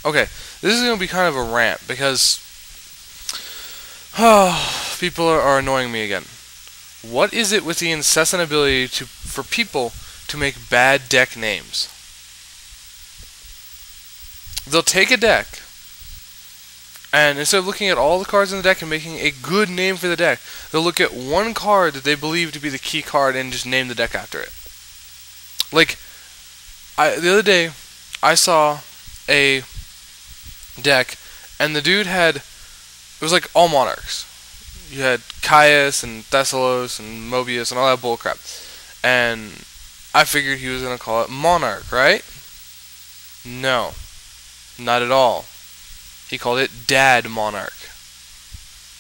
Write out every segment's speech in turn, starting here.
Okay, this is going to be kind of a rant because people are annoying me again. What is it with the incessant ability for people to make bad deck names? They'll take a deck, and instead of looking at all the cards in the deck and making a good name for the deck, they'll look at one card that they believe to be the key card and just name the deck after it. Like, the other day, I saw a deck, and the dude had, it was like all monarchs. You had Caius and Thessalos and Mobius and all that bullcrap. And I figured he was going to call it Monarch, right? No, not at all. He called it Dad Monarch.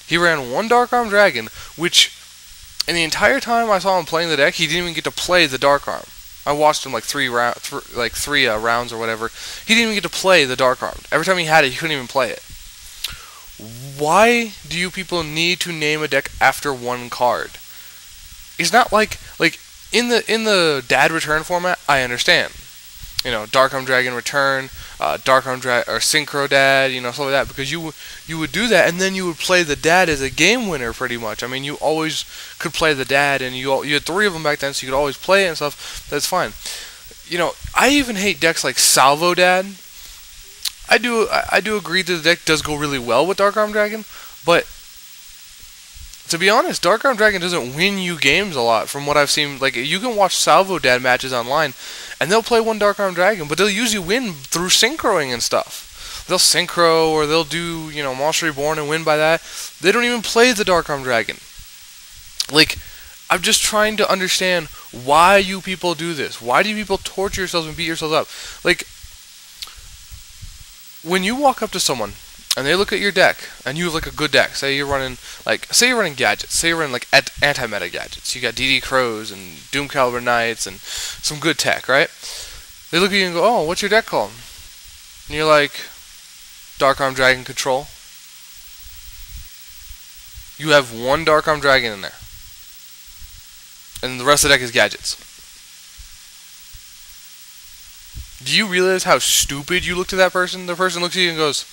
He ran one Dark Arm Dragon, which, in the entire time I saw him playing the deck, he didn't even get to play the Dark Arm. I watched him like three rounds or whatever. He didn't even get to play the Dark Arm. Every time he had it, he couldn't even play it. Why do you people need to name a deck after one card? It's not like in the Dad Return format. I understand. You know, Dark Arm Dragon Return, Dark Arm Dragon or Synchro Dad, you know, stuff like that, because you would do that, and then you would play the Dad as a game winner, pretty much. I mean, you always could play the Dad, and you had three of them back then, so you could always play it and stuff. That's fine. You know, I even hate decks like Salvo Dad. I do agree that the deck does go really well with Dark Arm Dragon, but to be honest, Dark Arm Dragon doesn't win you games a lot from what I've seen. Like, you can watch Salvo Dad matches online, and they'll play one Dark Arm Dragon, but they'll usually win through synchroing and stuff. They'll synchro, or they'll do, you know, Monster Reborn and win by that. They don't even play the Dark Arm Dragon. Like, I'm just trying to understand why you people do this. Why do you people torture yourselves and beat yourselves up? Like, when you walk up to someone and they look at your deck, and you have like a good deck, say you're running gadgets, say you're running like anti-meta gadgets. You got DD Crows and Doom Caliber Knights and some good tech, right? They look at you and go, "Oh, what's your deck called?" And you're like, "Dark Arm Dragon Control." You have one Dark Arm Dragon in there, and the rest of the deck is gadgets. Do you realize how stupid you look to that person? The person looks at you and goes,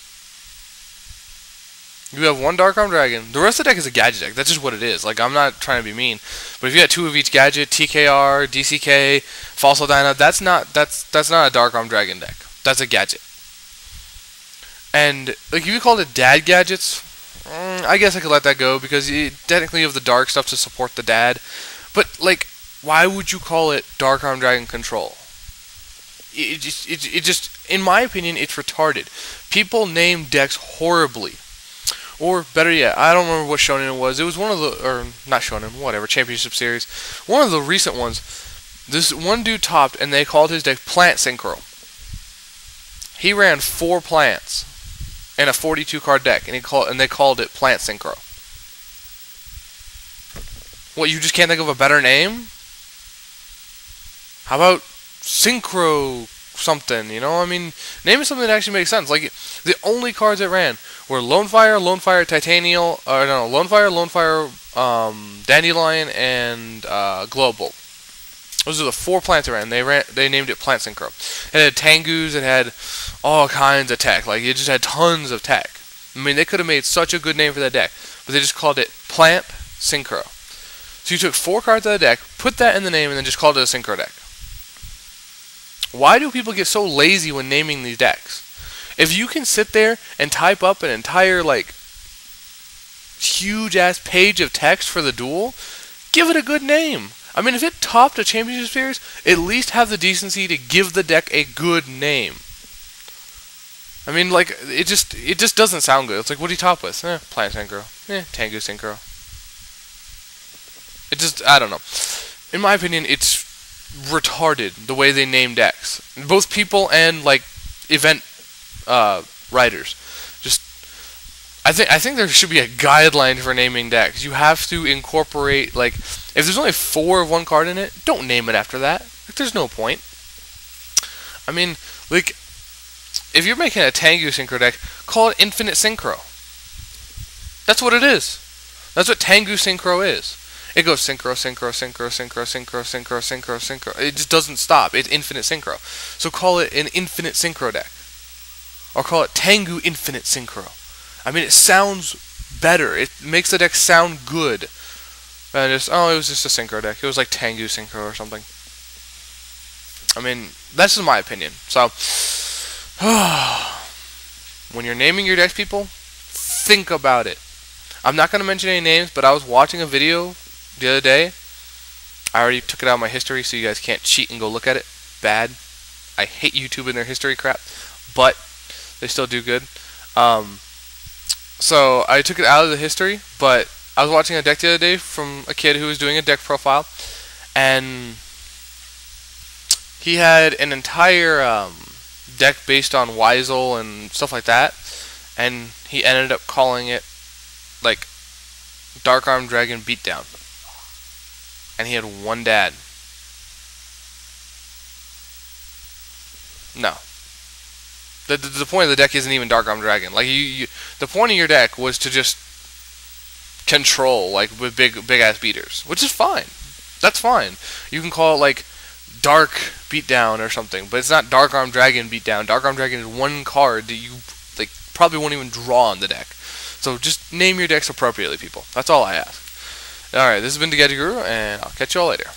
"You have one Dark Arm Dragon. The rest of the deck is a gadget deck. That's just what it is." Like, I'm not trying to be mean, but if you got two of each gadget, TKR, DCK, Fossil Dyna, that's not a Dark Arm Dragon deck. That's a gadget. And like, if you called it Dad Gadgets, I guess I could let that go, because technically you have the dark stuff to support the Dad. But like, why would you call it Dark Arm Dragon Control? It just, in my opinion, it's retarded. People name decks horribly. Or better yet, I don't remember what shonen it was. It was one of the, or not shonen, whatever, championship series. One of the recent ones. This one dude topped, and they called his deck Plant Synchro. He ran 4 plants in a 42 card deck, and they called it Plant Synchro. What, you just can't think of a better name? How about Synchro something, you know? I mean, name it something that actually makes sense. Like, the only cards it ran were Lone Fire, Titanial, Lone Fire, Dandelion, and Global. Those are the 4 plants it ran. They named it Plant Synchro. It had Tengus, it had all kinds of tech. Like, it just had tons of tech. I mean, they could have made such a good name for that deck, but they just called it Plant Synchro. So you took 4 cards out of the deck, put that in the name, and then just called it a Synchro deck. Why do people get so lazy when naming these decks? If you can sit there and type up an entire, like, huge-ass page of text for the duel, give it a good name. I mean, if it topped a championship series, at least have the decency to give the deck a good name. I mean, like, it just doesn't sound good. It's like, what do you top with? Plant Synchro. Tengu Synchro. It just, I don't know. In my opinion, it's retarded the way they name decks. Both people and, like, event writers. Just, I think there should be a guideline for naming decks. You have to incorporate, like, if there's only 4 of one card in it, don't name it after that. Like, there's no point. I mean, like, if you're making a Tengu Synchro deck, call it Infinite Synchro. That's what it is. That's what Tengu Synchro is. It goes synchro, synchro, synchro, synchro, synchro, synchro, synchro, synchro. It just doesn't stop. It's infinite synchro. So call it an infinite synchro deck. or call it Tengu Infinite Synchro. I mean, it sounds better. It makes the deck sound good. And it was just a Synchro deck. It was like Tengu Synchro or something. I mean, that's just my opinion. So, when you're naming your decks, people, think about it. I'm not going to mention any names, but I was watching a video the other day. I already took it out of my history, so you guys can't cheat and go look at it. Bad. I hate YouTube and their history crap, but they still do good. So I took it out of the history, but I was watching a deck the other day from a kid who was doing a deck profile, and he had an entire deck based on Weisel and stuff like that, and he ended up calling it like Dark Arm Dragon Beatdown, and he had one dad. No. The point of the deck isn't even Dark Arm Dragon. Like the point of your deck was to just control, like, with big ass beaters, which is fine. That's fine. You can call it like Dark Beatdown or something, but it's not Dark Arm Dragon Beatdown. Dark Arm Dragon is one card that you like probably won't even draw on the deck. So just name your decks appropriately, people. That's all I ask. All right, this has been the Gadget Guru, and I'll catch you all later.